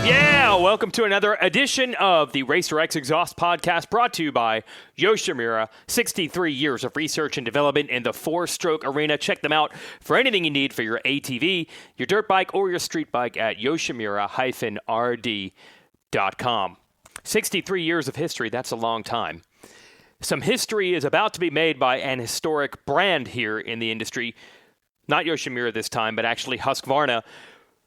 Yeah, welcome to another edition of the Racer X Exhaust Podcast, brought to you by Yoshimura. 63 years of research and development in the four-stroke arena. Check them out for anything you need for your ATV, your dirt bike, or your street bike at yoshimura-rd.com. 63 years of history, that's a long time. Some history is about to be made by an historic brand here in the industry. Not Yoshimura this time, but actually Husqvarna.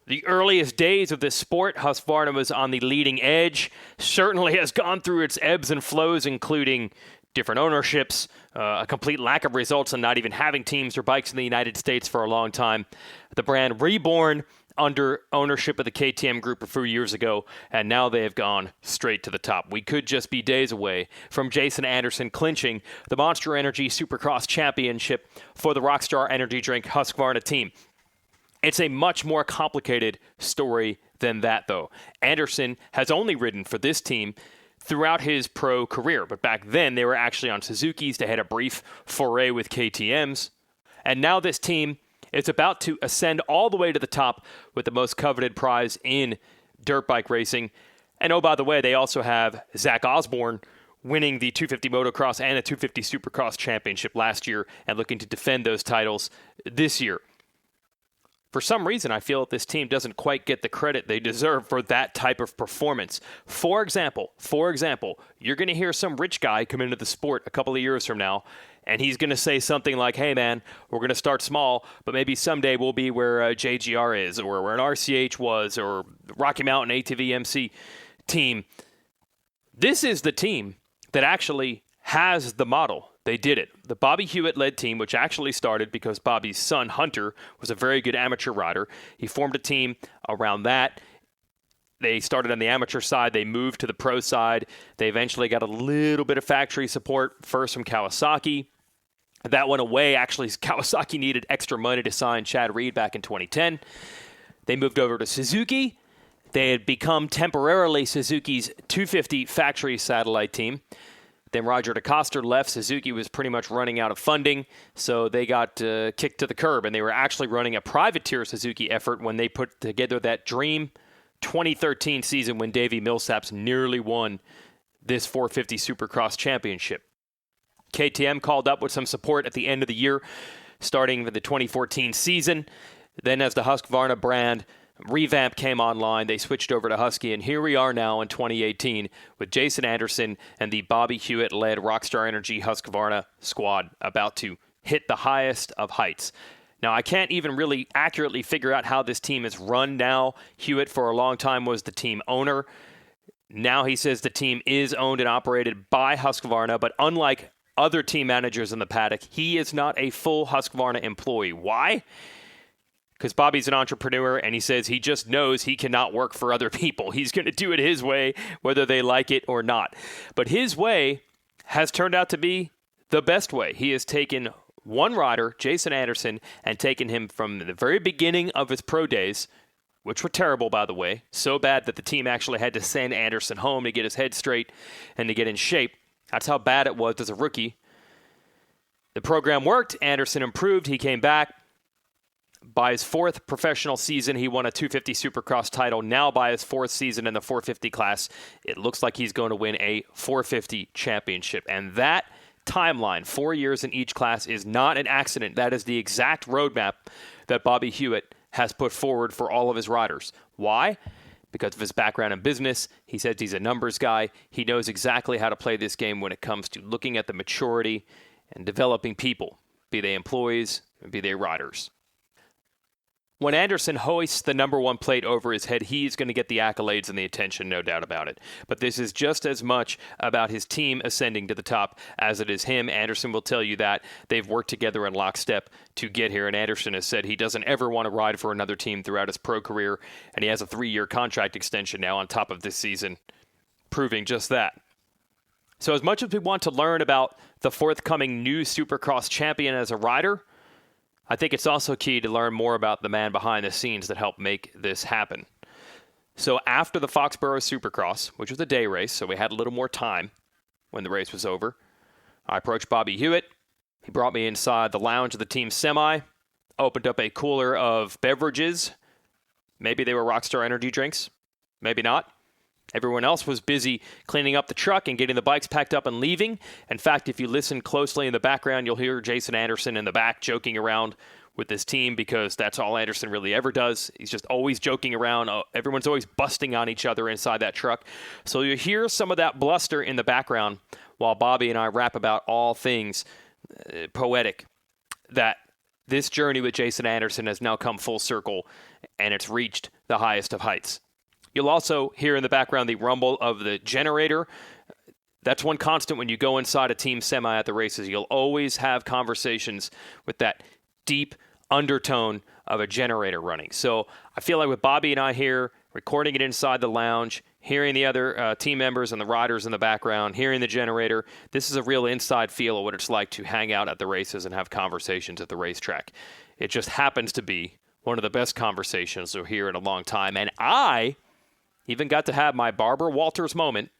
The earliest days of this sport, Husqvarna was on the leading edge, certainly has gone through its ebbs and flows, including different ownerships, a complete lack of results, and not even having teams or bikes in the United States for a long time. The brand reborn under ownership of the KTM Group a few years ago, and now they have gone straight to the top. We could just be days away from Jason Anderson clinching the Monster Energy Supercross Championship for the Rockstar Energy Drink Husqvarna team. It's a much more complicated story than that, though. Anderson has only ridden for this team throughout his pro career, but back then they were actually on Suzukis. They had a brief foray with KTMs, and now this team is about to ascend all the way to the top with the most coveted prize in dirt bike racing. And oh, by the way, they also have Zach Osborne winning the 250 Motocross and the 250 Supercross championship last year and looking to defend those titles this year. For some reason, I feel that this team doesn't quite get the credit they deserve for that type of performance. For example, you're going to hear some rich guy come into the sport a couple of years from now, and he's going to say something like, hey, man, we're going to start small, but maybe someday we'll be where JGR is, or where an RCH was, or Rocky Mountain ATV MC team. This is the team that actually has the model. They did it. The Bobby Hewitt-led team, which actually started because Bobby's son, Hunter, was a very good amateur rider. He formed a team around that. They started on the amateur side. They moved to the pro side. They eventually got a little bit of factory support, first from Kawasaki. That went away. Actually, Kawasaki needed extra money to sign Chad Reed back in 2010. They moved over to Suzuki. They had become temporarily Suzuki's 250 factory satellite team. Then Roger DeCoster left. Suzuki was pretty much running out of funding, so they got kicked to the curb, and they were actually running a privateer Suzuki effort when they put together that dream 2013 season when Davey Millsaps nearly won this 450 Supercross championship. KTM called up with some support at the end of the year, starting with the 2014 season. Then as the Husqvarna brand revamp came online, they switched over to Husky, and here we are now in 2018 with Jason Anderson and the Bobby Hewitt-led Rockstar Energy Husqvarna squad about to hit the highest of heights. Now, I can't even really accurately figure out how this team is run now. Hewitt, for a long time, was the team owner. Now he says the team is owned and operated by Husqvarna, but unlike other team managers in the paddock, he is not a full Husqvarna employee. Why? Because Bobby's an entrepreneur, and he says he just knows he cannot work for other people. He's going to do it his way, whether they like it or not. But his way has turned out to be the best way. He has taken one rider, Jason Anderson, and taken him from the very beginning of his pro days, which were terrible, by the way, so bad that the team actually had to send Anderson home to get his head straight and to get in shape. That's how bad it was as a rookie. The program worked. Anderson improved. He came back. By his fourth professional season, he won a 250 Supercross title. Now, by his fourth season in the 450 class, it looks like he's going to win a 450 championship. And that timeline, 4 years in each class, is not an accident. That is the exact roadmap that Bobby Hewitt has put forward for all of his riders. Why? Because of his background in business. He says he's a numbers guy. He knows exactly how to play this game when it comes to looking at the maturity and developing people, be they employees, be they riders. when Anderson hoists the number one plate over his head, he's going to get the accolades and the attention, no doubt about it. But this is just as much about his team ascending to the top as it is him. Anderson will tell you that. They've worked together in lockstep to get here, and Anderson has said he doesn't ever want to ride for another team throughout his pro career, and he has a 3-year contract extension now on top of this season, proving just that. So as much as we want to learn about the forthcoming new Supercross champion as a rider, I think it's also key to learn more about the man behind the scenes that helped make this happen. So after the Foxborough Supercross, which was a day race, so we had a little more time when the race was over, I approached Bobby Hewitt. He brought me inside the lounge of the team semi, opened up a cooler of beverages. Maybe they were Rockstar energy drinks, maybe not. Everyone else was busy cleaning up the truck and getting the bikes packed up and leaving. In fact, if you listen closely in the background, you'll hear Jason Anderson in the back joking around with his team, because that's all Anderson really ever does. He's just always joking around. Everyone's always busting on each other inside that truck. So you hear some of that bluster in the background while Bobby and I rap about all things poetic, that this journey with Jason Anderson has now come full circle and it's reached the highest of heights. You'll also hear in the background the rumble of the generator. That's one constant when you go inside a team semi at the races. You'll always have conversations with that deep undertone of a generator running. So I feel like with Bobby and I here, recording it inside the lounge, hearing the other team members and the riders in the background, hearing the generator, this is a real inside feel of what it's like to hang out at the races and have conversations at the racetrack. It just happens to be one of the best conversations you'll hear in a long time. And I even got to have my Barbara Walters moment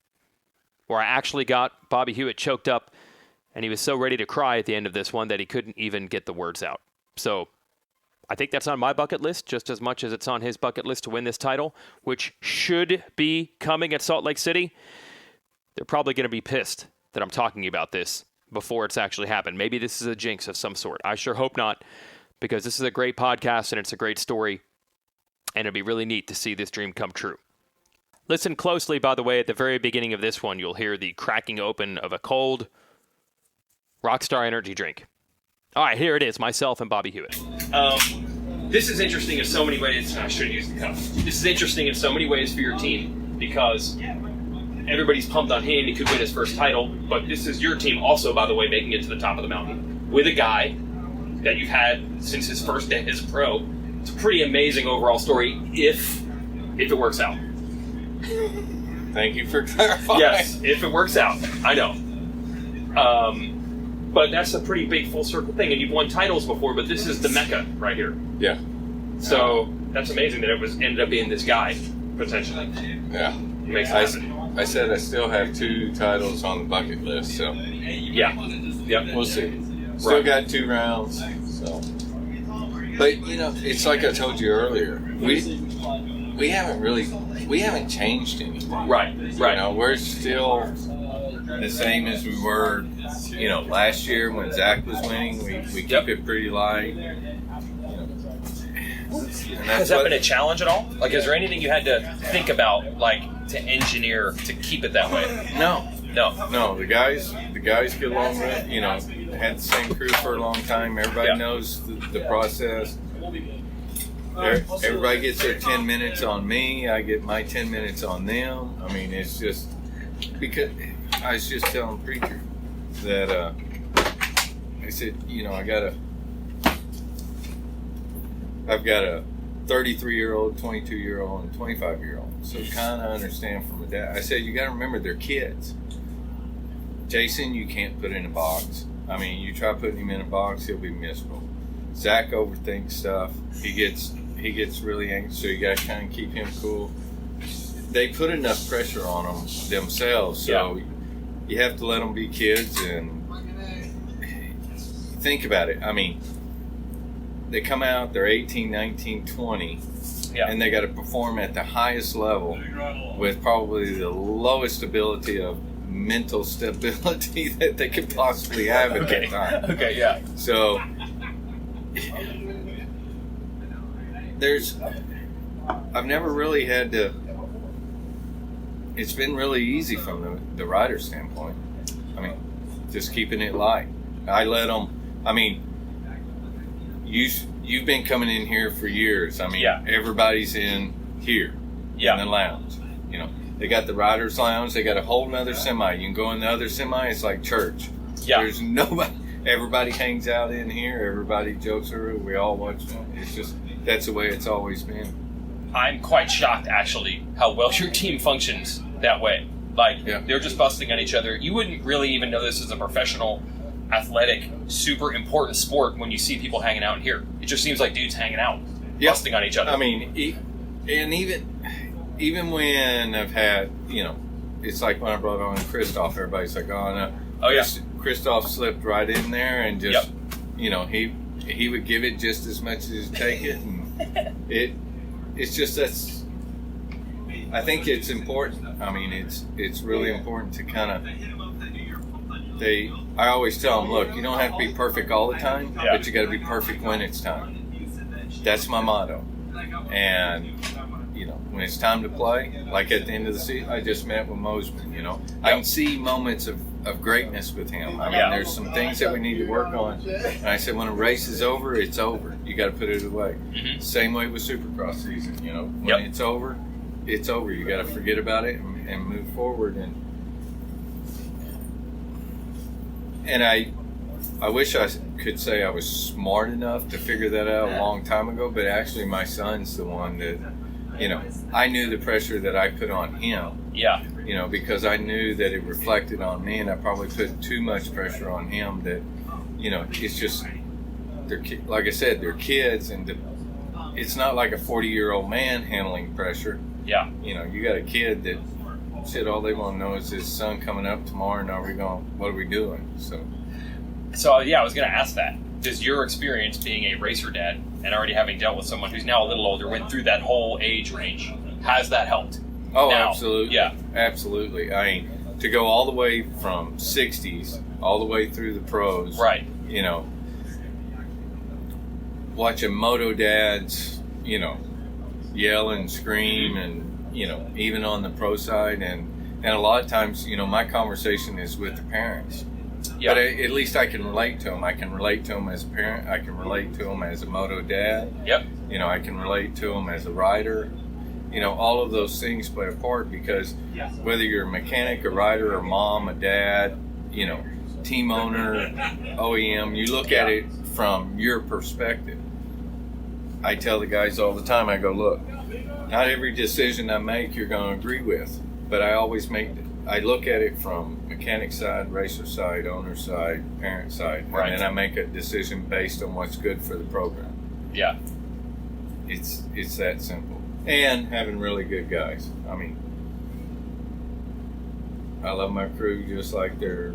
where I actually got Bobby Hewitt choked up, and he was so ready to cry at the end of this one that he couldn't even get the words out. So I think that's on my bucket list just as much as it's on his bucket list to win this title, which should be coming at Salt Lake City. They're probably going to be pissed that I'm talking about this before it's actually happened. Maybe this is a jinx of some sort. I sure hope not, because this is a great podcast and it's a great story, and it'd be really neat to see this dream come true. Listen closely, by the way, at the very beginning of this one, you'll hear the cracking open of a cold Rockstar energy drink. All right, here it is, myself and Bobby Hewitt. This is interesting in so many ways. I should use the cup. This is interesting in so many ways for your team, because everybody's pumped on him. He could win his first title, but this is your team also, by the way, making it to the top of the mountain with a guy that you've had since his first day as a pro. It's a pretty amazing overall story if it works out. Thank you for clarifying. Yes, if it works out. I know. But that's a pretty big full circle thing, and you've won titles before, but this is the Mecca right here. Yeah. So that's amazing that it ended up being this guy, potentially. Yeah. Makes it happen. I said I still have 2 titles on the bucket list, so Yeah. Yep. we'll see. Still got 2 rounds, so. But, it's like I told you earlier. We haven't changed anything. Right. We're still the same as we were, last year when Zach was winning. We keep it pretty light. Has that been a challenge at all? Like, is there anything you had to think about, like, to engineer to keep it that way? No. No. The guys get along with, had the same crew for a long time. Everybody knows the process. Everybody gets their 10 minutes on me. I get my 10 minutes on them. I mean, it's just because I was just telling Preacher that I said, I've got a 33-year-old, 22-year-old, and 25-year-old. So kind of understand from a dad. I said, you got to remember they're kids. Jason, you can't put in a box. I mean, you try putting him in a box, he'll be miserable. Zach overthinks stuff. He gets really angry, so you got to kind of keep him cool. They put enough pressure on them themselves, so you have to let them be kids and think about it. I mean, they come out, they're 18, 19, 20, and they got to perform at the highest level with probably the lowest ability of mental stability that they could possibly have at that time. Okay, yeah. So I've never really had to. It's been really easy from the rider standpoint. I mean, just keeping it light. I let them. I mean, you've been coming in here for years. I mean, everybody's in here in the lounge. You know, they got the riders lounge. They got a whole nother semi. You can go in the other semi. It's like church. Yeah. There's nobody. Everybody hangs out in here. Everybody jokes around. We all watch them. It's just, that's the way it's always been. I'm quite shocked, actually, how well your team functions that way. Like, they're just busting on each other. You wouldn't really even know this is a professional, athletic, super important sport when you see people hanging out in here. It just seems like dudes hanging out, busting on each other. I mean, and even when I've had, you know, it's like when I brought on Christoph, everybody's like, oh, no. Oh, yeah. Christoph slipped right in there and just, you know, he would give it just as much as he'd take it. And it's just, that's, I think it's important. I mean, it's really important to kind of, I always tell them, look, you don't have to be perfect all the time, but you got to be perfect when it's time. That's my motto. And, you know, when it's time to play, like at the end of the season, I just met with Mosman, you know. I can see moments of greatness with him. I mean, there's some things that we need to work on. And I said, when a race is over, it's over. You got to put it away. Mm-hmm. Same way with Supercross season, you know. When it's over, it's over. You got to forget about it and move forward. And I wish I could say I was smart enough to figure that out a long time ago, but actually my son's the one that, you know, I knew the pressure that I put on him. Yeah. You know, because I knew that it reflected on me, and I probably put too much pressure on him that, you know, it's just, like I said, they're kids, and it's not like a 40-year-old man handling pressure. Yeah. You know, you got a kid that, shit, all they want to know is his son coming up tomorrow, and what are we doing? So yeah, I was going to ask that. Does your experience being a racer dad and already having dealt with someone who's now a little older, went through that whole age range, has that helped? Oh, now, absolutely. Yeah. Absolutely. I mean, to go all the way from 60s all the way through the pros. Right. You know, watching moto dads, you know, yell and scream, and, you know, even on the pro side. And a lot of times, you know, my conversation is with the parents. Yeah. But at least I can relate to them. I can relate to them as a parent. I can relate to them as a moto dad. Yep. You know, I can relate to them as a rider. You know, all of those things play a part, because whether you're a mechanic, a rider, a mom, a dad, you know, team owner, OEM, you look at it from your perspective. I tell the guys all the time, I go, look, not every decision I make you're going to agree with, but I look at it from mechanic side, racer side, owner side, parent side, and then I make a decision based on what's good for the program. Yeah. It's that simple. And having really good guys. I mean, I love my crew just like they're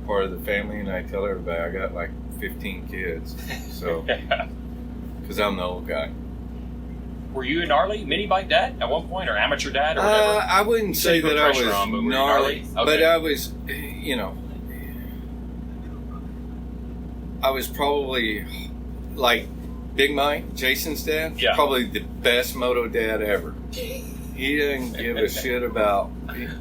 part of the family, and I tell everybody I got like 15 kids. So, because I'm the old guy. Were you a gnarly mini bike dad at one point, or amateur dad, or whatever? I wouldn't say that I was gnarly, but I was, you know, I was probably like Big Mike, Jason's dad, probably the best moto dad ever. He doesn't give a shit about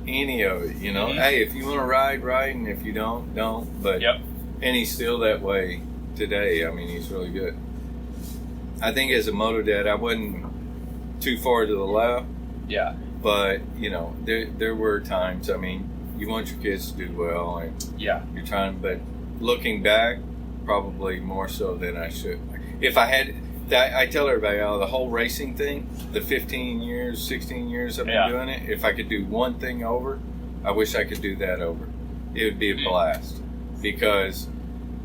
any of it, you know. Mm-hmm. Hey, if you want to ride, and if you don't. But and he's still that way today. I mean, he's really good. I think as a moto dad, I wasn't too far to the left. Yeah. But, you know, there were times, I mean, you want your kids to do well, and you're trying, but looking back, probably more so than I should. If I had, I tell everybody, the whole racing thing, the 15 years, 16 years I've been doing it, if I could do one thing over, I wish I could do that over. It would be a blast, because,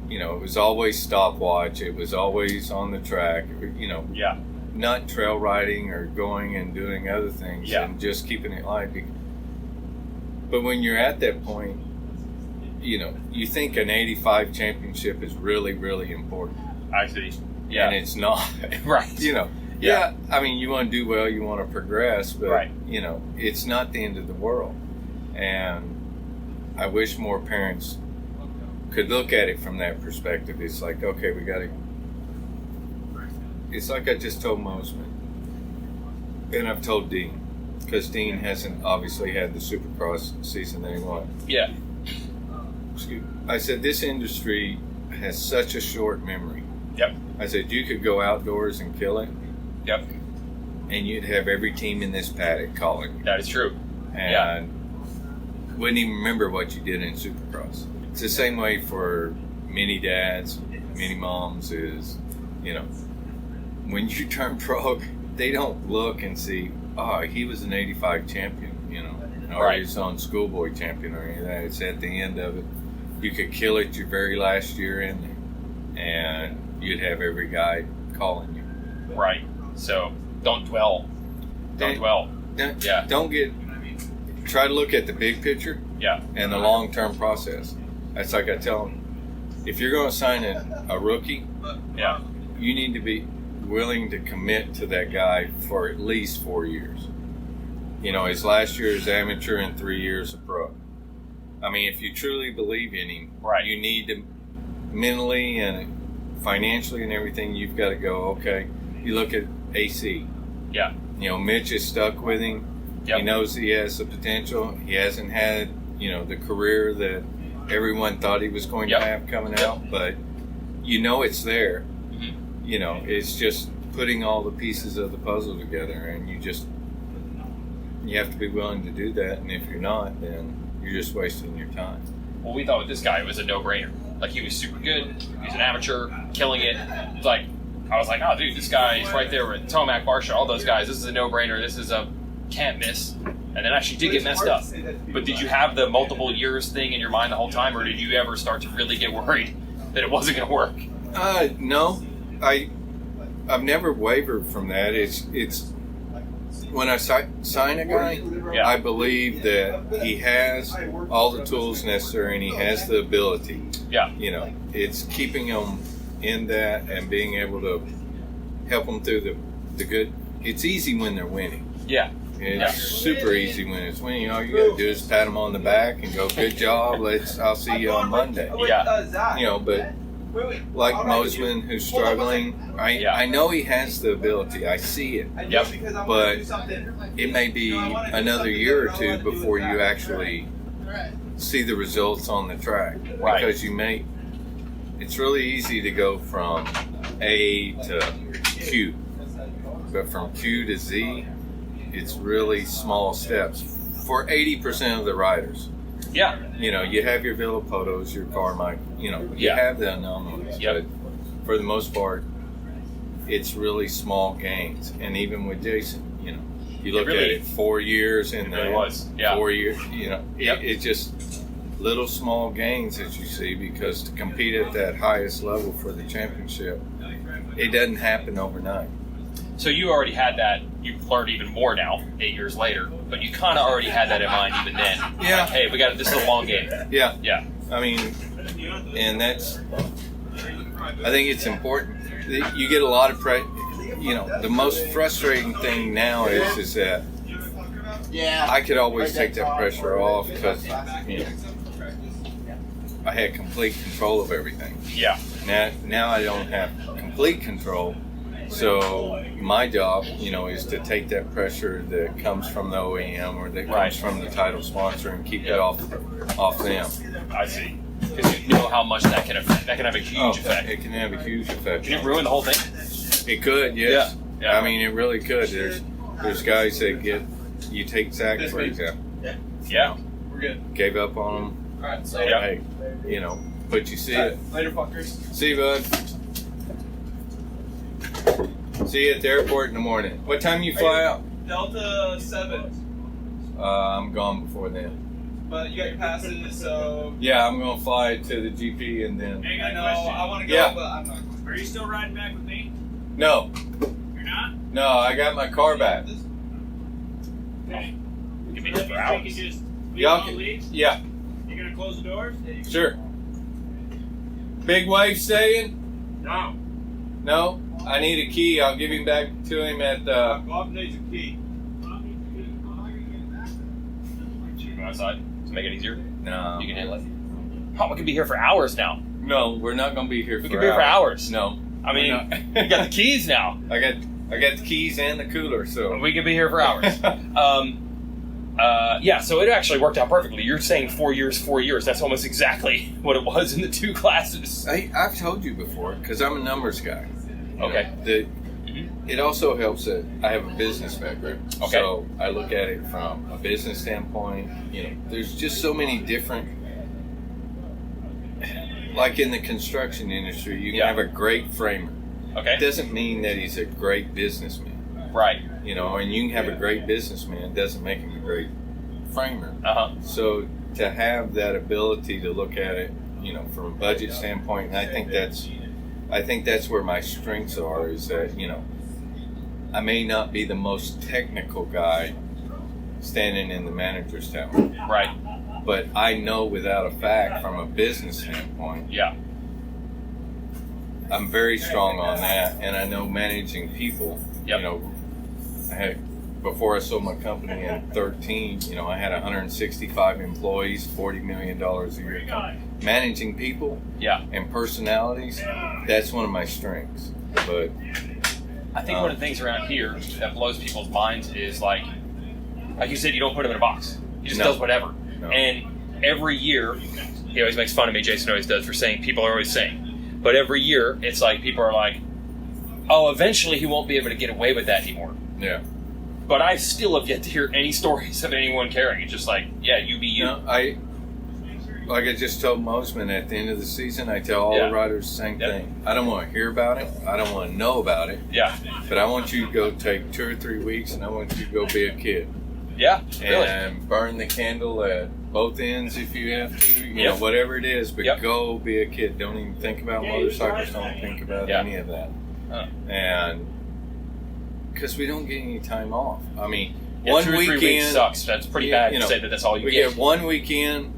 you know, it was always stopwatch, it was always on the track, you know, not trail riding or going and doing other things and just keeping it light. But when you're at that point, you know, you think an 85 championship is really, really important. I see. Yeah. And it's not. Right. You know, I mean, you want to do well, you want to progress, but, you know, it's not the end of the world. And I wish more parents could look at it from that perspective. It's like, okay, we got to. It's like I just told Mosman, and I've told Dean, because Dean hasn't obviously had the Supercross season that he wanted. Yeah. Excuse me. I said, this industry has such a short memory. Yep. I said, you could go outdoors and kill it. Yep. And you'd have every team in this paddock calling you. That is true. And wouldn't even remember what you did in Supercross. It's the same way for many dads, many moms is, you know, when you turn pro, they don't look and see, oh, he was an 85 champion, you know, or he's on schoolboy champion or any of that. It's at the end of it. You could kill it your very last year in there, and you'd have every guy calling you. Right. So don't dwell. Don't dwell. Try to look at the big picture. Yeah. And the long-term process. That's like I tell them, if you're going to sign a rookie, you need to be willing to commit to that guy for at least 4 years. You know, his last year as amateur and 3 years of pro. I mean, if you truly believe in him, you need to mentally and financially and everything, you've got to go, okay, you look at AC. Yeah. You know, Mitch is stuck with him. Yep. He knows he has the potential. He hasn't had, you know, the career that everyone thought he was going to have coming out, but you know it's there. Mm-hmm. You know, it's just putting all the pieces of the puzzle together, and you have to be willing to do that, and if you're not, then you're just wasting your time. Well, we thought with this guy it was a no-brainer. Like, he was super good. He was an amateur, killing it. It's like, I was like, oh, dude, this guy is right there with Tomac, Barsha, all those guys. This is a no-brainer. This is a can't miss. And then actually did get messed up. But did you have the multiple years thing in your mind the whole time, or did you ever start to really get worried that it wasn't going to work? No. I've never wavered from that. It's when I sign a guy, I believe that he has all the tools necessary and he has the ability. Yeah. You know, it's keeping him in that and being able to help them through the good. It's easy when they're winning. Yeah. It's super easy when it's winning. All you got to do is pat them on the back and go, good job. I'll see you on Monday. Yeah. You know, but like Mosman, who's struggling, I know he has the ability. I see it. Yep. But it may be another year or two before you actually see the results on the track. Right. Because it's really easy to go from A to Q. But from Q to Z, it's really small steps for 80% of the riders. Yeah. You know, you have your Villapotos, your Carmike, you know, you have the anomalies. Yep. But for the most part, it's really small gains. And even with Jason, you know, you look at it 4 years in there. It was. Yeah. 4 years, you know, it's just little small gains that you see, because to compete at that highest level for the championship, it doesn't happen overnight. So you already had that. You've learned even more now, 8 years later. But you kind of already had that in mind even then. Yeah. Like, hey, this is a long game. Yeah. Yeah. I mean, and I think it's important. You get a lot of pressure. You know, the most frustrating thing now is that I could always take that pressure off because, you know, I had complete control of everything. Yeah. Now I don't have complete control. So my job, you know, is to take that pressure that comes from the OEM or that comes from the title sponsor and keep it off them. I see. Because you know how much that can affect. That can have a huge effect. It can have a huge effect. Can it ruin the whole thing? It could, yes. Yeah. I mean, it really could. There's guys that you take Zach, for example. Yeah. We're good. Gave up on him. All right, so hey, you know, but you see it. Later, fuckers. See you, bud. See you at the airport in the morning. What time you fly out? Delta 7. I'm gone before then. But you got your passes, so... Yeah, I'm going to fly to the GP and then... I know, I want to go, but I'm not. Are you still riding back with me? No. You're not? No, I got my car back. Okay. You can be here for hours. We can just leave Y'all all can, leaves? yeah. You gonna close the doors? Sure. Big Wave staying? No. No? I need a key. I'll give him back to him at the... Bob needs a key. Should we go outside to make it easier? No. You can handle it. Oh, we can be here for hours now. No, we're not going to be here for hours. We can be here for hours. No. I mean, you got the keys now. I got the keys and the cooler, so... We can be here for hours. Yeah, so it actually worked out perfectly. You're saying 4 years, 4 years. That's almost exactly what it was in the 2 classes. I've told you before, because I'm a numbers guy. Okay. It also helps that I have a business background. Okay. So I look at it from a business standpoint. There's just so many different, like in the construction industry, you can have a great framer. Okay. It doesn't mean that he's a great businessman. Right. And you can have a great businessman, it doesn't make him a great framer. Uh-huh. So to have that ability to look at it, from a budget standpoint, and I think that's where my strengths are, is that, I may not be the most technical guy standing in the manager's tower. Right. But I know without a fact, from a business standpoint, Yeah. I'm very strong on that, and I know managing people. Yep. Before I sold my company in 13, I had 165 employees, $40 million a year. Managing people and personalities, that's one of my strengths. But I think one of the things around here that blows people's minds is like you said, you don't put him in a box. He just does whatever. No. And every year, he always makes fun of me, Jason always does, for saying, people are always saying. But every year, it's like, people are like, oh, eventually he won't be able to get away with that anymore. Yeah. But I still have yet to hear any stories of anyone caring. It's just like, yeah, you be you. Like I just told Mosman at the end of the season, I tell all the riders the same thing. I don't want to hear about it. I don't want to know about it. Yeah. But I want you to go take 2 or 3 weeks, and I want you to go be a kid. Yeah, really. And burn the candle at both ends if you have to, whatever it is, but go be a kid. Don't even think about motorcycles. Don't think about any of that. And because we don't get any time off. I mean, 1 2 or 3 weekend weeks sucks. That's pretty bad to say that that's all you we get. get 1 weekend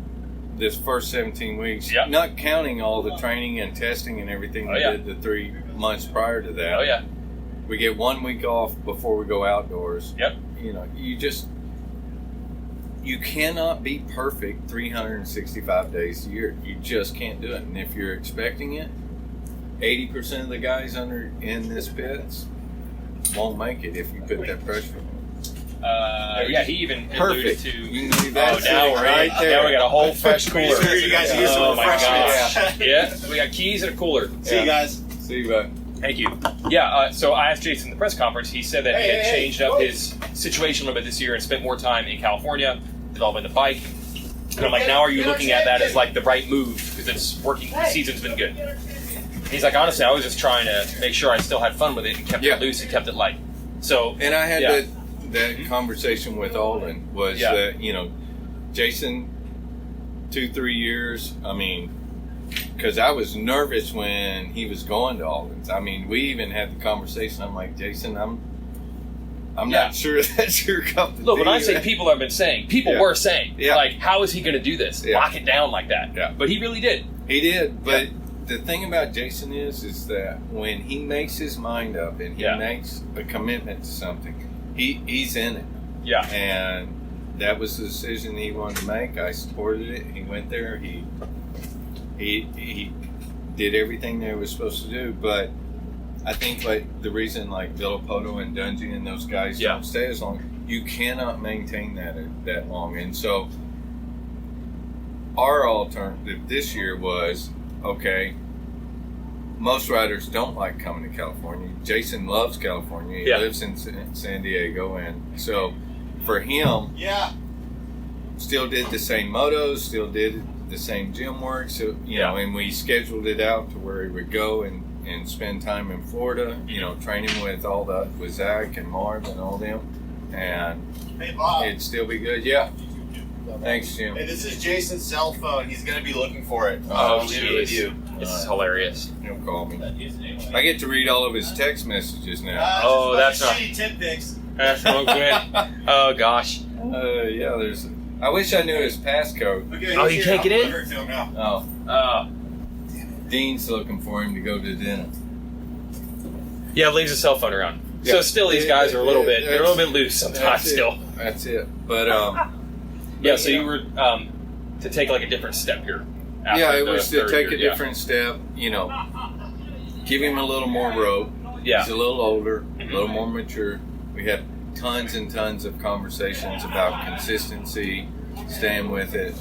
this first 17 weeks, not counting all the training and testing and everything we did the 3 months prior to that. Oh, yeah. We get 1 week off before we go outdoors. Yep. You cannot be perfect 365 days a year. You just can't do it. And if you're expecting it, 80% of the guys in this pits won't make it if you put that pressure on. He even alluded to. You can do that. Now we're right there. Now we got a whole fresh cooler. You guys use some Oh my refreshments. gosh! Yeah, we got keys and a cooler. See you guys. See you, bud. Thank you. Yeah. So I asked Jason in the press conference. He said that he had changed up his situation a little bit this year and spent more time in California developing the bike. And I'm like, now are you looking at that as like the right move because it's working? The season's been good. He's like, honestly, I was just trying to make sure I still had fun with it and kept it loose and kept it light. So, and I had that conversation with Alden was that, Jason, 2-3 years, I mean, because I was nervous when he was going to Alden's. I mean, we even had the conversation. I'm like, Jason, I'm not sure that's your cup of tea. Look, when I say people have been saying, people were saying, like, how is he going to do this? Yeah. Lock it down like that. Yeah. But he really did. He did, but the thing about Jason is that when he makes his mind up and he makes a commitment to something, he's in it. Yeah. And that was the decision he wanted to make. I supported it. He went there. He did everything they were supposed to do. But I think like the reason like Villapoto and Dungy and those guys don't stay as long, you cannot maintain that long. And so our alternative this year was, okay, most riders don't like coming to California. Jason loves California. He lives in San Diego. And so for him, still did the same motos, still did the same gym work. So, you know, and we scheduled it out to where he would go and spend time in Florida, training with Zach and Marv and all them. And Hey, Bob. it'd still be good. Yeah. Thanks, Jim. Hey, this is Jason's cell phone. He's going to be looking for it. Oh, I'll leave it with jeez. you. This is hilarious. He'll call me. I get to read all of his text messages now. Oh, that's not- shitty tip pics. That's no good. Oh, gosh. I wish I knew his passcode. Okay, Oh, he's you here. can't get I'll in? deliver it to him now. Oh, Dean's looking for him to go to dinner. Yeah, leaves his cell phone around. Yeah. So still, these guys are a little bit, they're a little bit loose sometimes That's it. still. That's it. But Yeah, so you were to take like a different step here. after yeah, it the was to third take year. a different step. Give him a little more rope. Yeah. He's a little older, a little more mature. We had tons and tons of conversations about consistency, staying with it,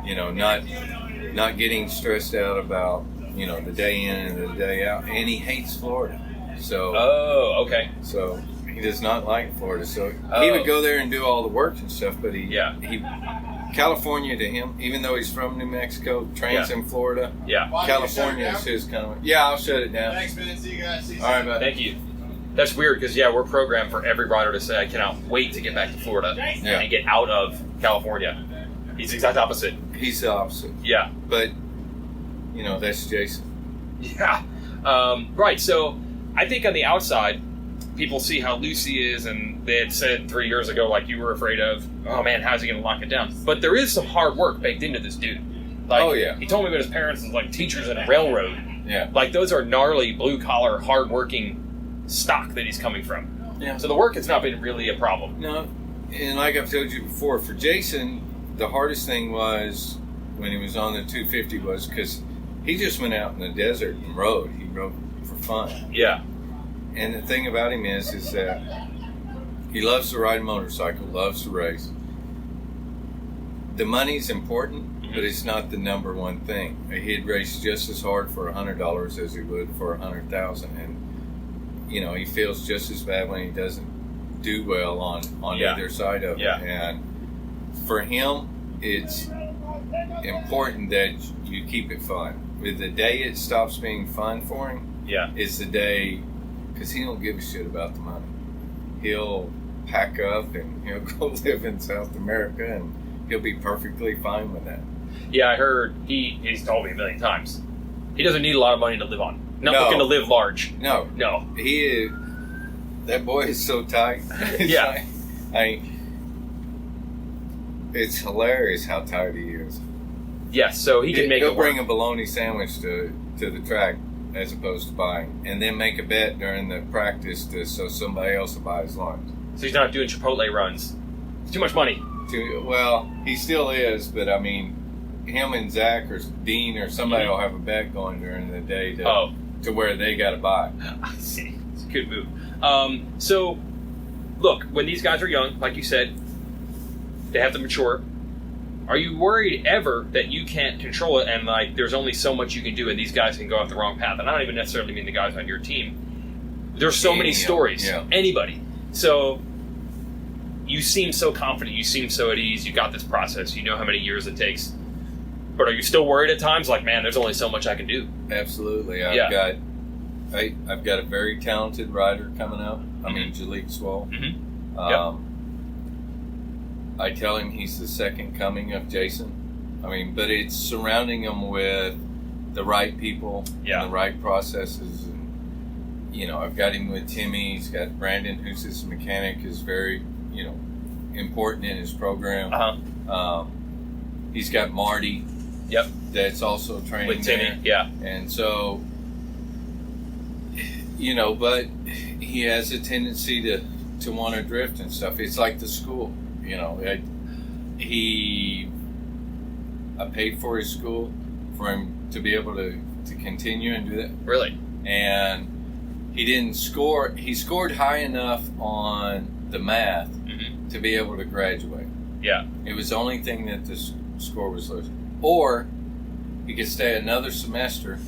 you know, not getting stressed out about, you know, the day in and the day out. And he hates Florida. So Oh, okay. so he does not like Florida. So he would go there and do all the work and stuff, but he California to him, even though he's from New Mexico, trains in Florida. Yeah. California is his kind of. Yeah, I'll shut it down. Thanks, man. See you guys. See you All right, bud. Thank you. That's weird because, yeah, we're programmed for every rider to say, I cannot wait to get back to Florida Yeah. and get out of California. He's the exact opposite. He's the opposite. Yeah. But, you know, that's Jason. Yeah. Right. So I think on the outside, people see how loose he is, and they had said 3 years ago, like you were afraid of, oh man, how's he going to lock it down? But there is some hard work baked into this dude. Like, Oh, yeah. He told me about his parents as like teachers in a railroad. Yeah. Like those are gnarly, blue collar, hard working stock that he's coming from. Yeah. So the work has not been really a problem. No, and like I've told you before, for Jason, the hardest thing was when he was on the 250 was because he just went out in the desert and rode. He rode for fun. Yeah. And the thing about him is that he loves to ride a motorcycle, loves to race. The money's important, but it's not the number one thing. He'd race just as hard for $100 as he would for $100,000, and you know he feels just as bad when he doesn't do well on either side of it. And for him, it's important that you keep it fun. With the day it stops being fun for him, is the day. Because he don't give a shit about the money. He'll pack up and he'll go live in South America and he'll be perfectly fine with that. Yeah, I heard he's told me a million times. He doesn't need a lot of money to live on. Not No. looking to live large. No. He is, that boy is so tight. Yeah. It's hilarious how tight he is. Yes, so he can make He'll it work. bring a bologna sandwich to the track as opposed to buying, and then make a bet during the practice so somebody else will buy his lunch. So he's not doing Chipotle runs. It's too much money. Well, he still is, but I mean, him and Zach or Dean or somebody will have a bet going during the day to where they got to buy. I see. It's a good move. So, look, when these guys are young, like you said, they have to mature. Are you worried ever that you can't control it and like there's only so much you can do and these guys can go off the wrong path? And I don't even necessarily mean the guys on your team. There's so many stories. Yeah. Anybody. So you seem so confident. You seem so at ease. You got this process. You know how many years it takes. But are you still worried at times? Like, man, there's only so much I can do. Absolutely. I've got a very talented rider coming up. I mean, Jalik Swole. Mm-hmm. I tell him he's the second coming of Jason. I mean, but it's surrounding him with the right people and the right processes. And, you know, I've got him with Timmy. He's got Brandon, who's his mechanic, is very, you know, important in his program. He's got Marty. Yep. That's also training With Timmy, there. yeah. And so, you know, but he has a tendency to want to drift and stuff. It's like the school. You know, I paid for his school for him to be able to continue and do that. Really? And he didn't score. He scored high enough on the math to be able to graduate. Yeah. It was the only thing that the score was low. Or he could stay another semester,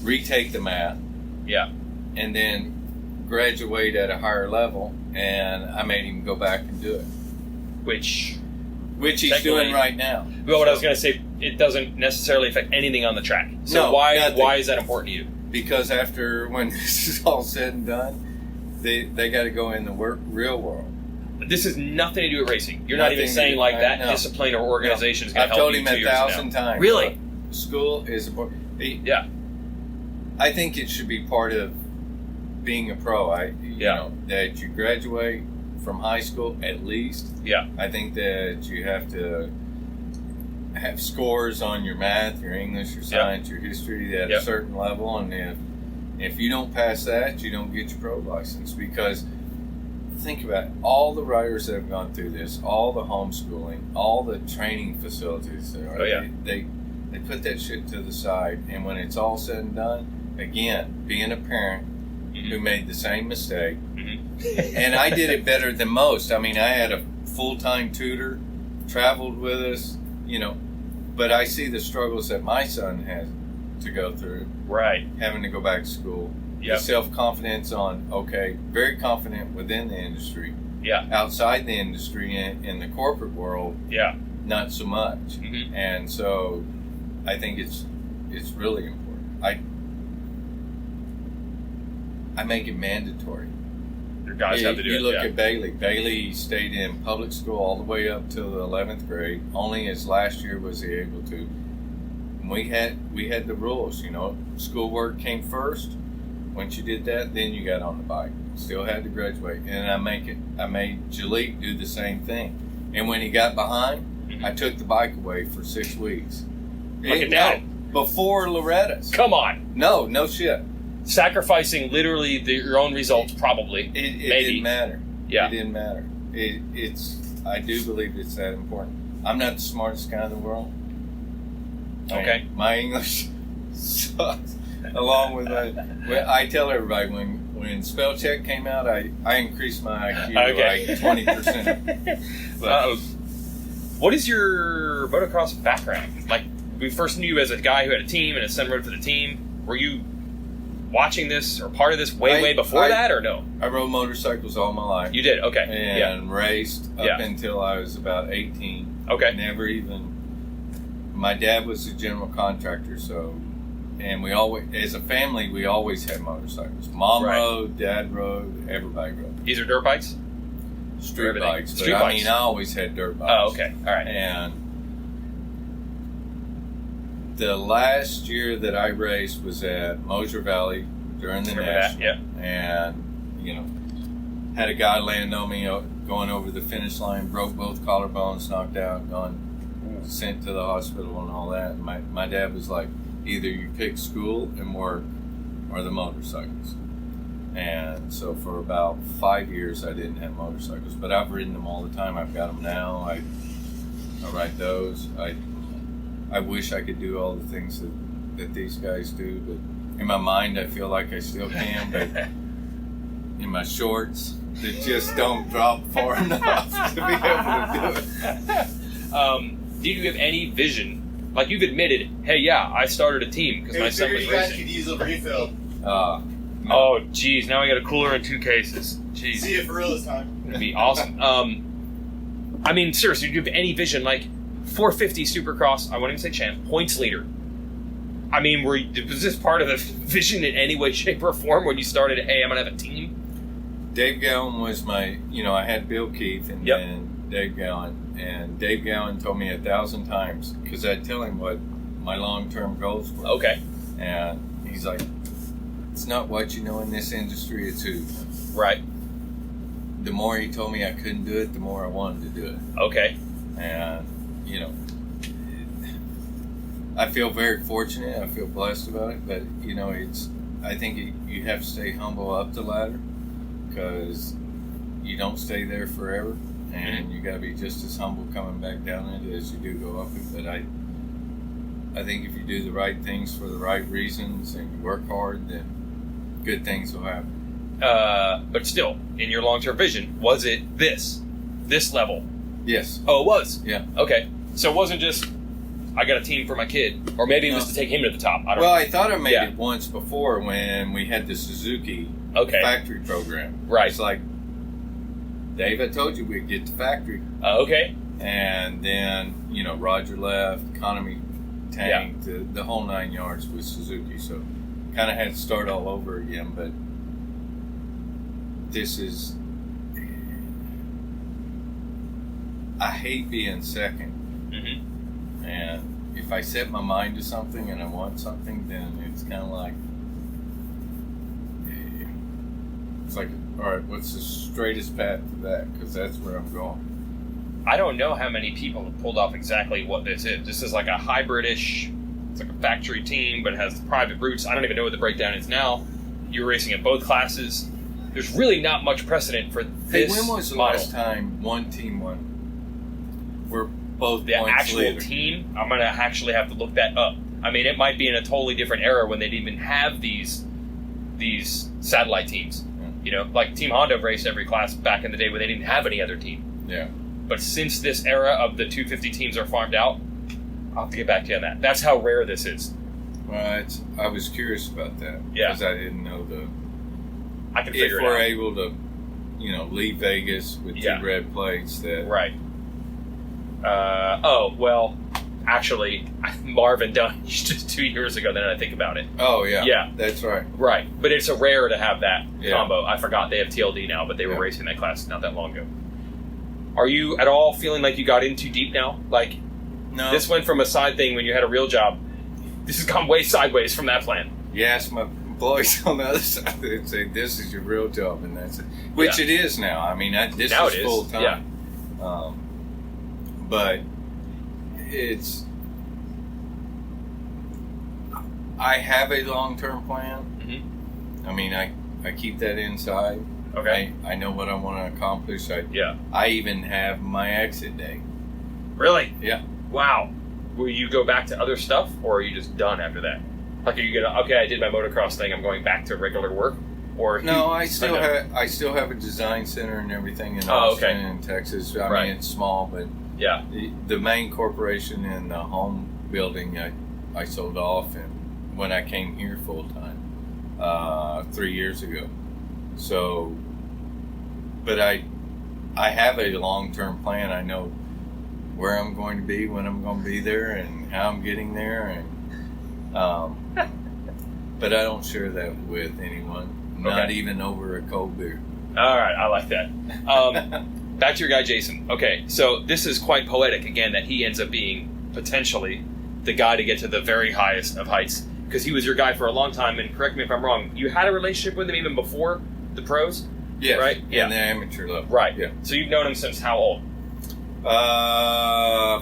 retake the math. Yeah. And then graduate at a higher level, and I made him go back and do it. Which he's doing right now. Well, what I was going to say, it doesn't necessarily affect anything on the track. So No, why nothing. is that important to you? Because after, when this is all said and done, they got to go in the real world. This has nothing to do with racing. You're not even Nothing saying to do- like that no. discipline or organization is going I've to help told you him 2 years from 1,000 now. times. Really? School is important. Yeah. I think it should be part of being a pro. You know, that you graduate from high school at least. Yeah. I think that you have to have scores on your math, your English, your science, your history at a certain level, and if you don't pass that, you don't get your pro license. Because think about it, all the riders that have gone through this, all the homeschooling, all the training facilities there are, they put that shit to the side, and when it's all said and done, again, being a parent who made the same mistake, And I did it better than most. I mean, I had a full-time tutor, traveled with us, but I see the struggles that my son has to go through, Right. having to go back to school. Yep. The self-confidence very confident within the industry. Yeah. Outside the industry, in the corporate world, Yeah. not so much. Mhm. And so I think it's really important. I make it mandatory. Your guys have to do you it. look Yeah. at Bailey. Bailey stayed in public school all the way up till the 11th grade. Only his last year was he able to. And we had the rules. Schoolwork came first. Once you did that, then you got on the bike. Still had to graduate, and I made Jalik do the same thing. And when he got behind, Mhm. I took the bike away for 6 weeks. Look at No, that. before Loretta's. Come on. No shit. Sacrificing literally your own results, probably. It Maybe. didn't matter. Yeah. It didn't matter. I do believe it's that important. I'm not the smartest guy in the world. Okay. My English sucks. Along with I tell everybody when spell check came out, I increased my IQ Okay. like 20%. What is your motocross background? Like, we first knew you as a guy who had a team and his son rode for the team. Were you watching this or part of this way before that, or no? I rode motorcycles all my life. You did? Okay. And raced up Yeah. until I was about 18. Okay. Never even. My dad was a general contractor, and we always, as a family, we always had motorcycles. Mom Right. rode, Dad rode, everybody rode. These are dirt bikes? Street everything. bikes, but Street I bikes. mean, I always had dirt bikes. Oh, okay. All right. And the last year that I raced was at Mosier Valley during the Remember that? National. Yeah. And, had a guy land on me going over the finish line, broke both collarbones, knocked out, sent to the hospital and all that. And my dad was like, either you pick school and work or the motorcycles. And so for about 5 years, I didn't have motorcycles, but I've ridden them all the time. I've got them now. I ride those. I wish I could do all the things that these guys do, but in my mind, I feel like I still can, but in my shorts, they just don't drop far enough to be able to do it. Did you have any vision? Like, you've admitted, hey, yeah, I started a team because Hey, my we son figured was you guys racing. could use a refill. Oh, geez, now I got a cooler in 2 cases. Jeez. See you for real this time. It'd be awesome. I mean, seriously, do you have any vision? Like, 450 Supercross, I won't even say champ, points leader. I mean, was this part of the vision in any way, shape, or form when you started, hey, I'm going to have a team? Dave Gowan was my, I had Bill Keith and Yep. then Dave Gowan. And Dave Gowan told me 1,000 times, because I'd tell him what my long-term goals were. Okay. And he's like, it's not what you know in this industry, it's who. Right. The more he told me I couldn't do it, the more I wanted to do it. Okay. And, I feel very fortunate. I feel blessed about it. But, I think you have to stay humble up the ladder, because you don't stay there forever. And you got to be just as humble coming back down it as you do go up it. But I think if you do the right things for the right reasons and you work hard, then good things will happen. But still, in your long-term vision, was it this level? Yes. Oh, it was? Yeah. Okay. So it wasn't just, I got a team for my kid. Or maybe it was to take him to the top. I don't Well, know. I thought I made Yeah. it once before when we had the Suzuki Okay. factory program. Right. It's like, Dave, I told you we'd get the factory. Okay. And then, Roger left, economy tanked, the whole 9 yards with Suzuki. So kind of had to start all over again. But this is, I hate being second. Mm-hmm. And if I set my mind to something and I want something, then it's kind of like, it's like, all right, what's the straightest path to that? Because that's where I'm going. I don't know how many people have pulled off exactly what this is. This is like a hybrid-ish, it's like a factory team, but it has private roots. I don't even know what the breakdown is now. You're racing at both classes. There's really not much precedent for Hey, this when was the model. last time one team won? We're both The points actual leader. team, I'm going to actually have to look that up. I mean, it might be in a totally different era when they didn't even have these satellite teams. You know, like Team Honda raced every class back in the day when they didn't have any other team. Yeah. But since this era of the 250 teams are farmed out, I'll have to get back to you on that. That's how rare this is. Well, I was curious about that. Yeah. Because I didn't know I can if figure it we're out. able to, leave Vegas with Yeah. 2 red plates that. Right. Actually, Marvin done just 2 years ago. Then I think about it. Oh, yeah. Yeah. That's right. Right, but it's a rare to have that Yeah. combo. I forgot they have TLD now, but they were Yeah. racing that class not that long ago. Are you at all feeling like you got in too deep now? Like No. this went from a side thing when you had a real job. This has gone way sideways from that plan. You ask my employees on the other side, they'd say, this is your real job, and that's it. Which Yeah. it is now. I mean, this Now is it is, full time. yeah. But it's... I have a long-term plan. Mm-hmm. I mean, I keep that inside. Okay. I know what I want to accomplish. Yeah. I even have my exit day. Really? Yeah. Wow. Will you go back to other stuff, or are you just done after that? Like, are you gonna? Okay, I did my motocross thing. I'm going back to regular work. Or No, I still have a design center and everything in Oh, Austin okay. and Texas. I Right. mean, it's small, but Yeah. the main corporation and the home building I sold off, and when I came here full time 3 years ago. So, but I have a long term plan. I know where I'm going to be, when I'm going to be there, and how I'm getting there, and but I don't share that with anyone. Not Okay. even over a cold beer. All right, I like that. Back to your guy, Jason. Okay, so this is quite poetic, again, that he ends up being potentially the guy to get to the very highest of heights, because he was your guy for a long time, and correct me if I'm wrong, you had a relationship with him even before the pros? Yes, Right? Yeah. in the amateur level. Right. Yeah. So you've known him since how old?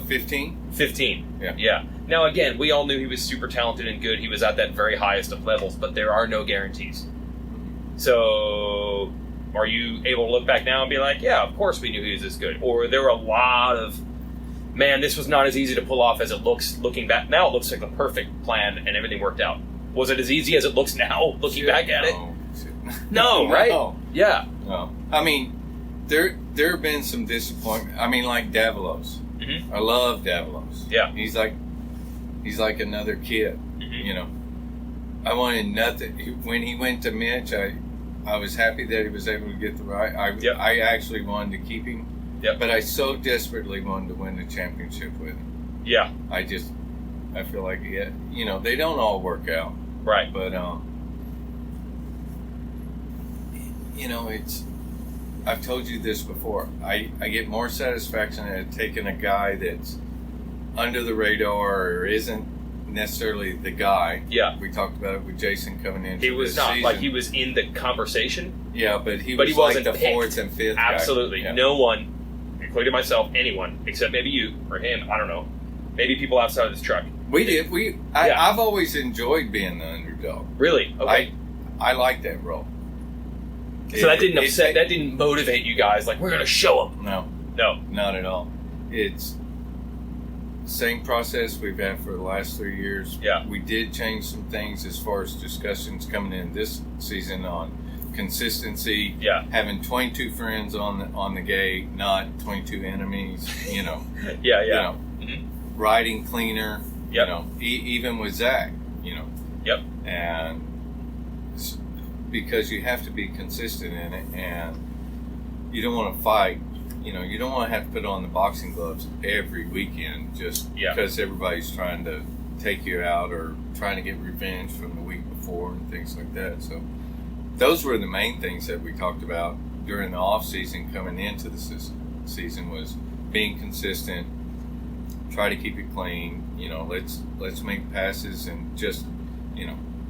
15. 15. Yeah. Yeah. Now, again, we all knew he was super talented and good. He was at that very highest of levels, but there are no guarantees. So, are you able to look back now and be like, yeah, of course we knew he was this good? Or there were a lot of, man, this was not as easy to pull off as it looks looking back. Now it looks like a perfect plan and everything worked out. Was it as easy as it looks now looking back at it? No, right? No. Yeah. No. I mean, there have been some disappointment. I mean, like Davalos. Mhm. I love Davalos. Yeah. He's like another kid. Mhm. You know, I wanted nothing. When he went to Mitch, I was happy that he was able to get the ride. Yep. I actually wanted to keep him. Yep. But I so desperately wanted to win the championship with him. Yeah. I feel like they don't all work out. Right. But I've told you this before. I get more satisfaction at taking a guy that's under the radar or isn't necessarily the guy. Yeah. We talked about it with Jason coming in. He was this not season. like he was in the conversation. Yeah, but he But was he wasn't like the picked. fourth and fifth guy. Absolutely. Yeah. No one, including myself, anyone, except maybe you or him, I don't know. Maybe people outside of this truck. We did. Yeah. I've always enjoyed being the underdog. Really? Okay. I like that role. So that didn't upset, that didn't motivate you guys, like, we're going to show them. No. No. Not at all. It's same process we've had for the last 3 years. Yeah. We did change some things as far as discussions coming in this season on consistency. Yeah. Having 22 friends on the gate, not 22 enemies. Yeah, You know, Mhm. riding cleaner. Yep. You know, even with Zach. You know. Yep. And because you have to be consistent in it, and you don't want to fight. You know, you don't want to have to put on the boxing gloves every weekend just Yeah. because everybody's trying to take you out or trying to get revenge from the week before and things like that. So those were the main things that we talked about during the off season coming into the season was being consistent, try to keep it clean. You know, let's make passes and just,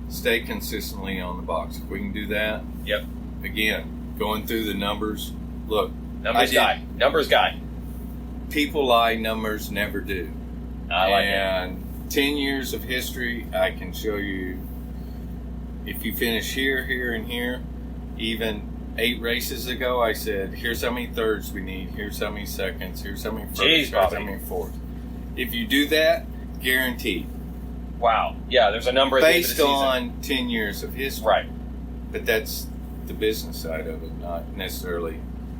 stay consistently on the box. If we can do that, Yep. again, going through the numbers, look, Numbers guy. Numbers guy. people lie, numbers never do. I like it. And 10 years of history, I can show you if you finish here, here, and here, even 8 races ago, I said, here's how many thirds we need, here's how many seconds, here's how many firsts, Jeez, here's how Bobby. many fourths. If you do that, guaranteed. Wow. Yeah, there's a number at the end of the Based season. on 10 years of history. Right. But that's the business side of it, not necessarily,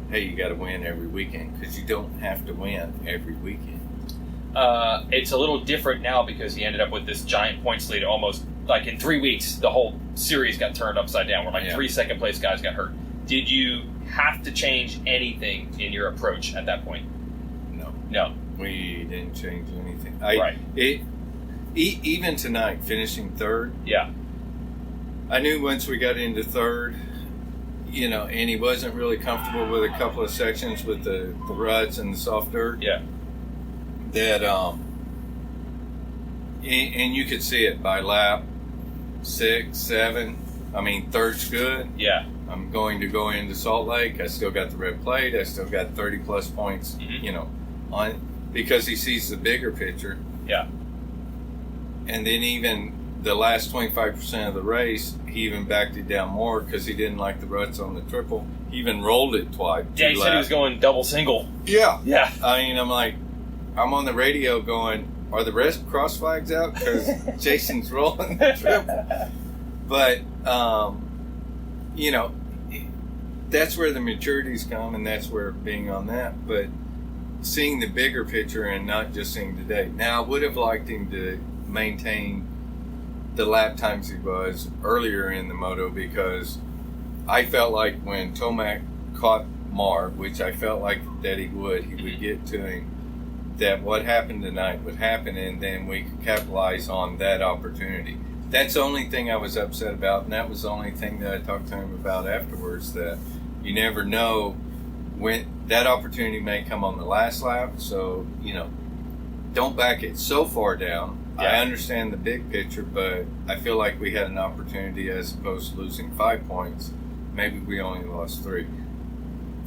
hey, you got to win every weekend, because you don't have to win every weekend. It's a little different now because he ended up with this giant points lead. Almost like in 3 weeks, the whole series got turned upside down. Where like 3 second place guys got hurt. Did you have to change anything in your approach at that point? No. We didn't change anything. Even tonight, finishing third. Yeah. I knew once we got into third, and he wasn't really comfortable with a couple of sections with the ruts and the soft dirt. Yeah. That and you could see it by lap 6, 7. I mean, third's good. Yeah. I'm going to go into Salt Lake. I still got the red plate. I still got 30 plus points. On because he sees the bigger picture. Yeah. And then even the last 25% of the race, he even backed it down more because he didn't like the ruts on the triple. He even rolled it twice. Yeah, he said he was going double single. Yeah. Yeah. I mean, I'm on the radio going, are the rest cross flags out? Because Jason's rolling the triple. But, that's where the maturities come, and that's where being on that. But seeing the bigger picture and not just seeing today. Now, I would have liked him to maintain the lap times he was earlier in the moto, because I felt like when Tomac caught Marv, which I felt like that he would get to him, that what happened tonight would happen, and then we could capitalize on that opportunity. That's the only thing I was upset about, and that was the only thing that I talked to him about afterwards, that you never know when that opportunity may come on the last lap. So, don't back it so far down. Yeah. I understand the big picture, but I feel like we had an opportunity, as opposed to losing 5 points. Maybe we only lost 3.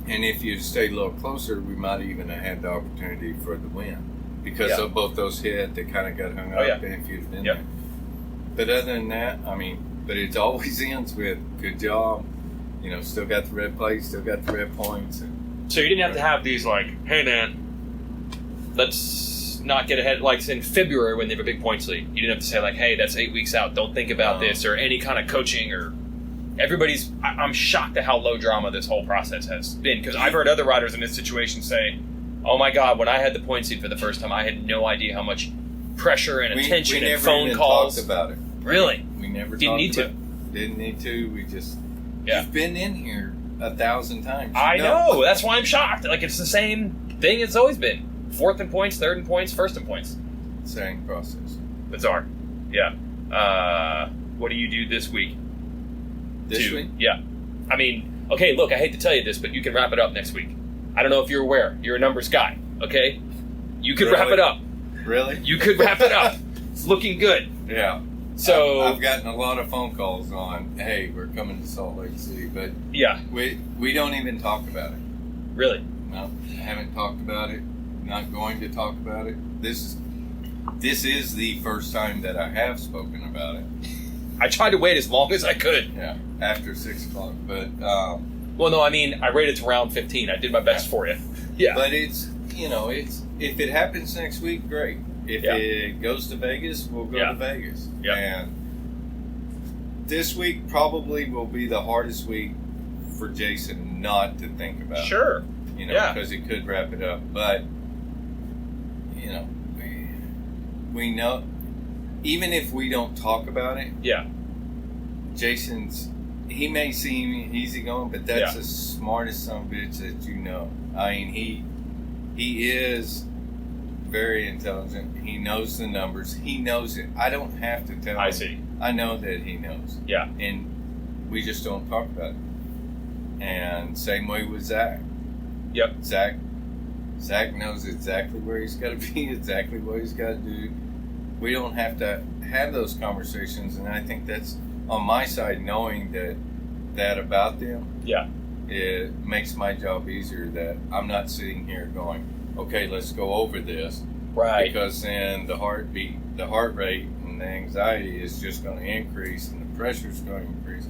And if you stayed a little closer, we might even have had the opportunity for the win. Because of both those hit, they kind of got hung up, and if you'd have been there. But other than that, but it always ends with, good job. Still got the red plate, still got the red points. So you didn't have to have these like, hey man, let's not get ahead. Like in February when they have a big points lead, you didn't have to say like, hey, that's 8 weeks out, don't think about this, or any kind of coaching, or everybody's. I'm shocked at how low drama this whole process has been, because I've heard other riders in this situation say, oh my God, when I had the point seat for the first time, I had no idea how much pressure and attention and phone calls. Talked about it. Really? We never didn't need to. Didn't need to. We just. Yeah. You've been in here 1,000 times. I know. That's why I'm shocked. Like, it's the same thing it's always been. 4th in points, 3rd in points, 1st in points. Same process. Bizarre. Yeah. What do you do this week? This week? Yeah. I mean, okay, look, I hate to tell you this, but you can wrap it up next week. I don't know if you're aware. You're a numbers guy, okay? You could wrap it up. Really? You could wrap it up. It's looking good. Yeah. So I've gotten a lot of phone calls on, hey, we're coming to Salt Lake City, but yeah, we don't even talk about it. Really? No, haven't talked about it. Not going to talk about it. This is the first time that I have spoken about it. I tried to wait as long as I could. Yeah, after 6 o'clock, but well, no, I mean, I waited to round 15. I did my best for you. Yeah, but it's if it happens next week, great. If it goes to Vegas, we'll go to Vegas. Yeah. And this week probably will be the hardest week for Jason not to think about. Sure. Because he could wrap it up. But, we know, even if we don't talk about it, he may seem easygoing, but that's the smartest son of a bitch that you know. I mean, he is very intelligent. He knows the numbers. He knows it. I don't have to tell him. I see. I know that he knows. Yeah. And we just don't talk about it. And same way with Zach. Yep. Zach knows exactly where he's got to be, exactly what he's got to do. We don't have to have those conversations, and I think that's on my side, knowing that about them. Yeah. It makes my job easier, that I'm not sitting here going, okay, let's go over this. Right. Because then the heartbeat, the heart rate, and the anxiety is just going to increase, and the pressure's going to increase.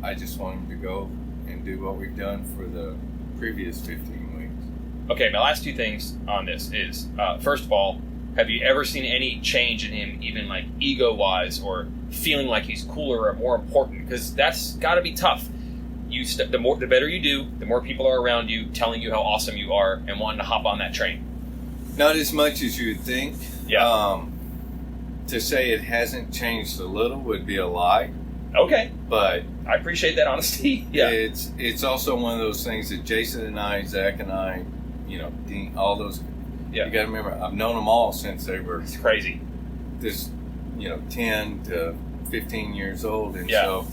I just want him to go and do what we've done for the previous 15 weeks. Okay, my last two things on this is, first of all, Have you ever seen any change in him, even like ego-wise, or feeling like he's cooler or more important? Because that's got to be tough. The better you do, the more people are around you telling you how awesome you are and wanting to hop on that train. Not as much as you would think. Yeah. To say it hasn't changed a little would be a lie. Okay. But I appreciate that honesty. Yeah. it's also one of those things that Jason and I, Zach and I, Dean, all those. Yeah. You got to remember, I've known them all since they were It's crazy. 10 to 15 years old, and Yeah. so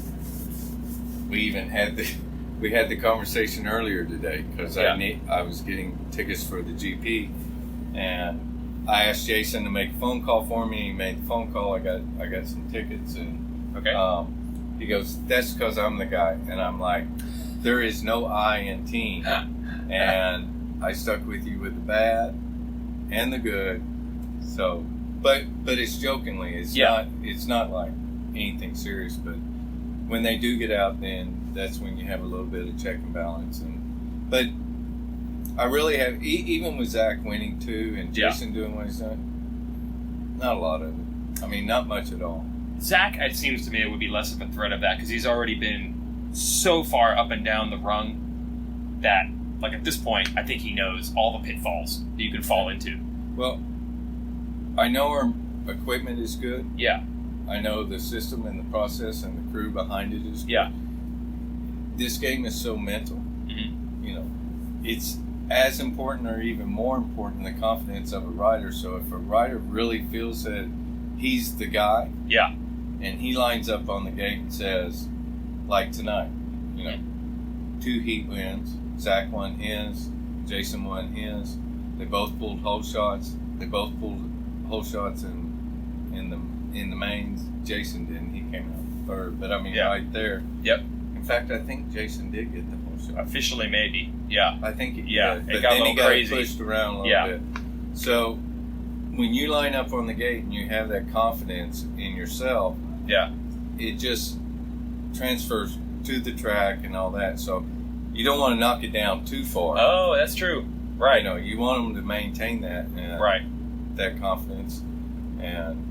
we even had the conversation earlier today because Yeah. I was getting tickets for the GP, and I asked Jason to make a phone call for me. He made the phone call. I got some tickets, and Okay. he goes, "That's because I'm the guy," and I'm like, "There is no I in team," and I stuck with you with the bad and the good. So, but it's jokingly. It's not like anything serious. But when they do get out, then that's when you have a little bit of check and balance. But I really have, even with Zach winning too, and Jason doing what he's done, not a lot of it. I mean, not much at all. Zach, it seems to me, it would be less of a threat of that because he's already been so far up and down the rung that, like, at this point, I think he knows all the pitfalls that you can fall into. Well, I know our equipment is good. Yeah. I know the system and the process and the crew behind it is good. Yeah. This game is so mental. Mm-hmm. It's as important or even more important the confidence of a rider. So if a rider really feels that he's the guy, Yeah. and he lines up on the gate and says, like tonight, 2 heat wins. Zach won his, Jason won his. They both pulled hole shots. They both pulled hole shots in the mains. Jason didn't. He came out third. But I mean, right there. Yep. In fact, I think Jason did get the hole shot. Officially, maybe. Yeah. I think he Yeah, did. it But got a then he little got crazy. pushed around a little bit. So when you line up on the gate and you have that confidence in yourself, Yeah. it just transfers to the track and all that. So you don't want to knock it down too far. Oh, that's true. Right. You want them to maintain that Right. that confidence. And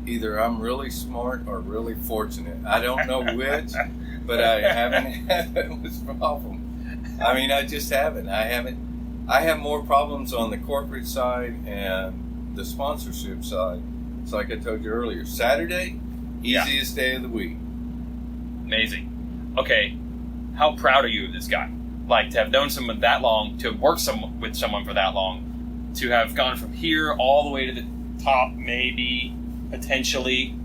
either I'm really smart or really fortunate. I don't know which, but I haven't had this problem. I mean, I just haven't. I have more problems on the corporate side and the sponsorship side. It's like I told you earlier. Saturday, easiest day of the week. Amazing. Okay. How proud are you of this guy? Like, to have known someone that long, to have worked with someone for that long, to have gone from here all the way to the top, maybe, potentially.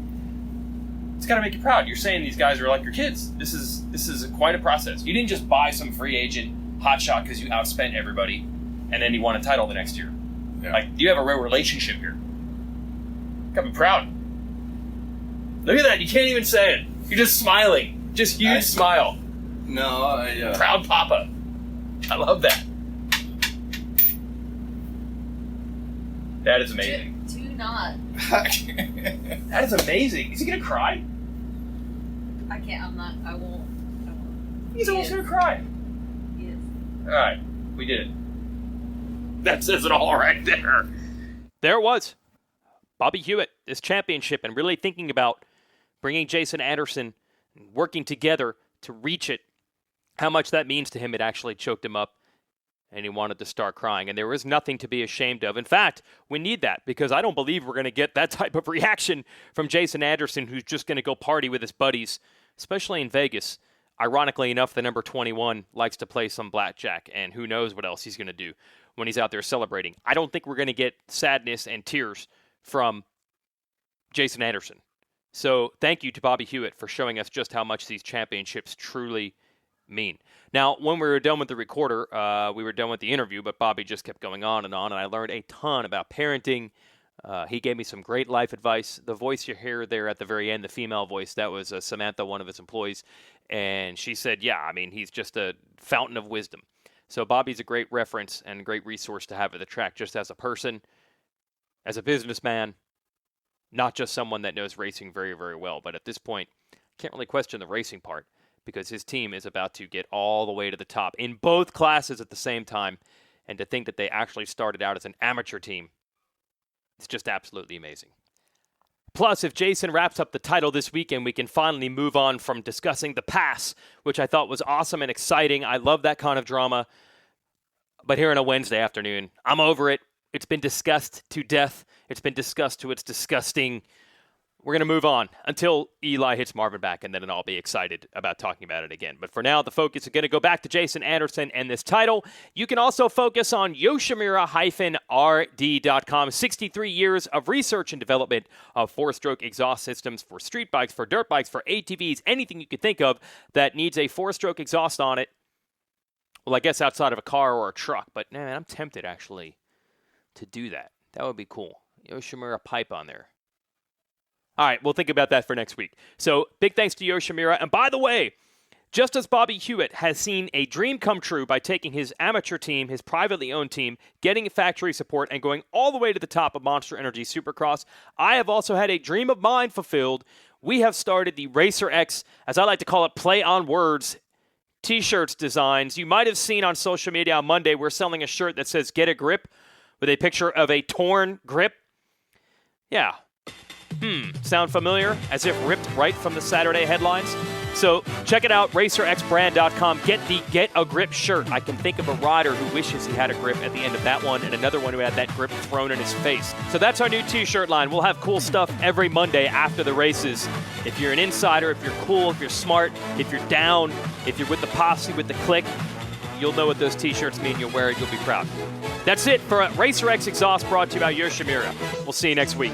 It's got to make you proud. You're saying these guys are like your kids. This is quite a process. You didn't just buy some free agent hotshot because you outspent everybody, and then you won a title the next year. Yeah. Like, you have a real relationship here. Got to be proud. Look at that. You can't even say it. You're just smiling. Just huge smile. No, Proud papa. I love that. That is amazing. Do not. That is amazing. Is he gonna cry? I can't. I'm not. I won't. He's almost gonna cry. He is. All right, we did it. That says it all right there. There it was. Bobby Hewitt, this championship, and really thinking about bringing Jason Anderson, working together to reach it, how much that means to him. It actually choked him up, and he wanted to start crying. And there was nothing to be ashamed of. In fact, we need that, because I don't believe we're going to get that type of reaction from Jason Anderson, who's just going to go party with his buddies, especially in Vegas. Ironically enough, the number 21 likes to play some blackjack, and who knows what else he's going to do when he's out there celebrating. I don't think we're going to get sadness and tears from Jason Anderson. So thank you to Bobby Hewitt for showing us just how much these championships truly mean. Now, when we were done with the recorder, we were done with the interview, but Bobby just kept going on, and I learned a ton about parenting. He gave me some great life advice. The voice you hear there at the very end, the female voice, that was Samantha, one of his employees, and she said, yeah, I mean, he's just a fountain of wisdom. So Bobby's a great reference and a great resource to have at the track, just as a person, as a businessman, not just someone that knows racing very, very well. But at this point, can't really question the racing part, because his team is about to get all the way to the top in both classes at the same time. And to think that they actually started out as an amateur team, it's just absolutely amazing. Plus, if Jason wraps up the title this weekend, we can finally move on from discussing the pass, which I thought was awesome and exciting. I love that kind of drama. But here on a Wednesday afternoon, I'm over it. It's been discussed to death. It's been discussed to its disgusting. We're going to move on until Eli hits Marvin back, and then I'll be excited about talking about it again. But for now, the focus is going to go back to Jason Anderson and this title. You can also focus on Yoshimura-RD.com. 63 years of research and development of four-stroke exhaust systems for street bikes, for dirt bikes, for ATVs, anything you could think of that needs a four-stroke exhaust on it. Well, I guess outside of a car or a truck. But, man, I'm tempted, actually, to do that. That would be cool. Yoshimura pipe on there. All right, we'll think about that for next week. So big thanks to Yoshimura. And by the way, just as Bobby Hewitt has seen a dream come true by taking his amateur team, his privately owned team, getting factory support, and going all the way to the top of Monster Energy Supercross, I have also had a dream of mine fulfilled. We have started the Racer X, as I like to call it, play on words, T-shirts designs. You might have seen on social media on Monday, we're selling a shirt that says "Get a Grip" with a picture of a torn grip. Yeah. Sound familiar? As if ripped right from the Saturday headlines? So check it out, racerxbrand.com. Get the Get a Grip shirt. I can think of a rider who wishes he had a grip at the end of that one, and another one who had that grip thrown in his face. So that's our new T-shirt line. We'll have cool stuff every Monday after the races. If you're an insider, if you're cool, if you're smart, if you're down, if you're with the posse, with the clique, you'll know what those T-shirts mean. You'll wear it. You'll be proud. That's it for Racer X Exhaust, brought to you by Yoshimura. We'll see you next week.